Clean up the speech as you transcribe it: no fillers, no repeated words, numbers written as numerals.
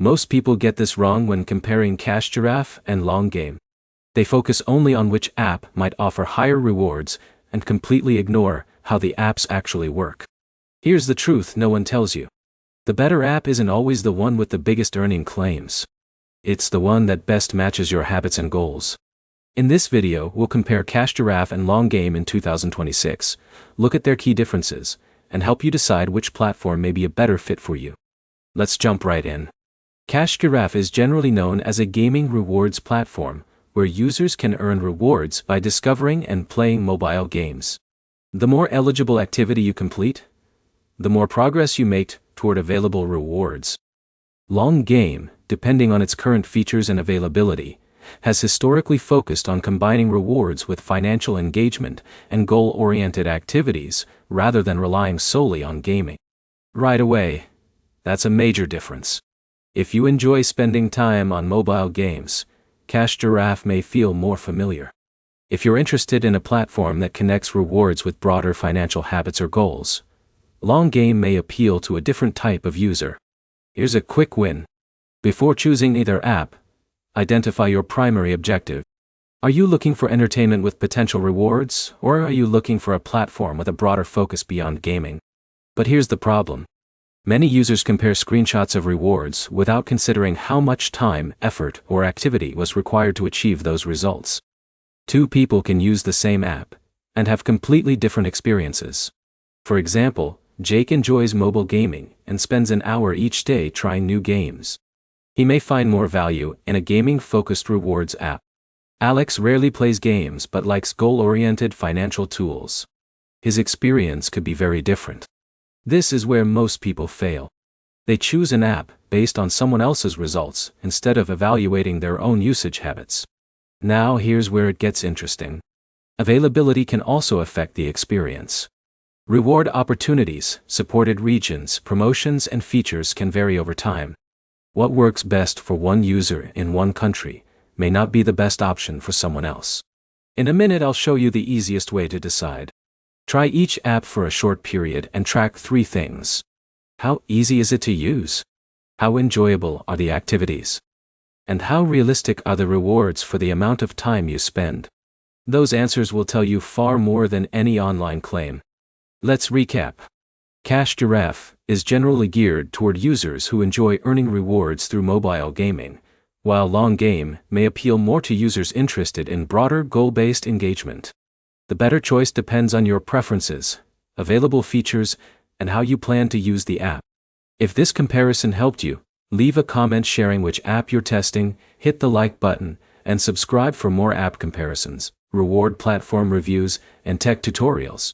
Most people get this wrong when comparing Giraffe and Long Game. They focus only on which app might offer higher rewards and completely ignore how the apps actually work. Here's the truth no one tells you. The better app isn't always the one with the biggest earning claims. It's the one that best matches your habits and goals. In this video, we'll compare Giraffe and Long Game in 2026, look at their key differences, and help you decide which platform may be a better fit for you. Let's jump right in. Giraffe is generally known as a gaming rewards platform, where users can earn rewards by discovering and playing mobile games. The more eligible activity you complete, the more progress you make toward available rewards. Long Game, depending on its current features and availability, has historically focused on combining rewards with financial engagement and goal-oriented activities rather than relying solely on gaming. Right away, that's a major difference. If you enjoy spending time on mobile games, Giraffe may feel more familiar. If you're interested in a platform that connects rewards with broader financial habits or goals, Long Game may appeal to a different type of user. Here's a quick win. Before choosing either app, identify your primary objective. Are you looking for entertainment with potential rewards, or are you looking for a platform with a broader focus beyond gaming? But here's the problem. Many users compare screenshots of rewards without considering how much time, effort, or activity was required to achieve those results. Two people can use the same app and have completely different experiences. For example, Jake enjoys mobile gaming and spends an hour each day trying new games. He may find more value in a gaming-focused rewards app. Alex rarely plays games but likes goal-oriented financial tools. His experience could be very different. This is where most people fail. They choose an app based on someone else's results instead of evaluating their own usage habits. Now here's where it gets interesting. Availability can also affect the experience. Reward opportunities, supported regions, promotions, and features can vary over time. What works best for one user in one country may not be the best option for someone else. In a minute, I'll show you the easiest way to decide. Try each app for a short period and track 3 things. How easy is it to use? How enjoyable are the activities? And how realistic are the rewards for the amount of time you spend? Those answers will tell you far more than any online claim. Let's recap. Giraffe is generally geared toward users who enjoy earning rewards through mobile gaming, while Long Game may appeal more to users interested in broader goal-based engagement. The better choice depends on your preferences, available features, and how you plan to use the app. If this comparison helped you, leave a comment sharing which app you're testing, hit the like button, and subscribe for more app comparisons, reward platform reviews, and tech tutorials.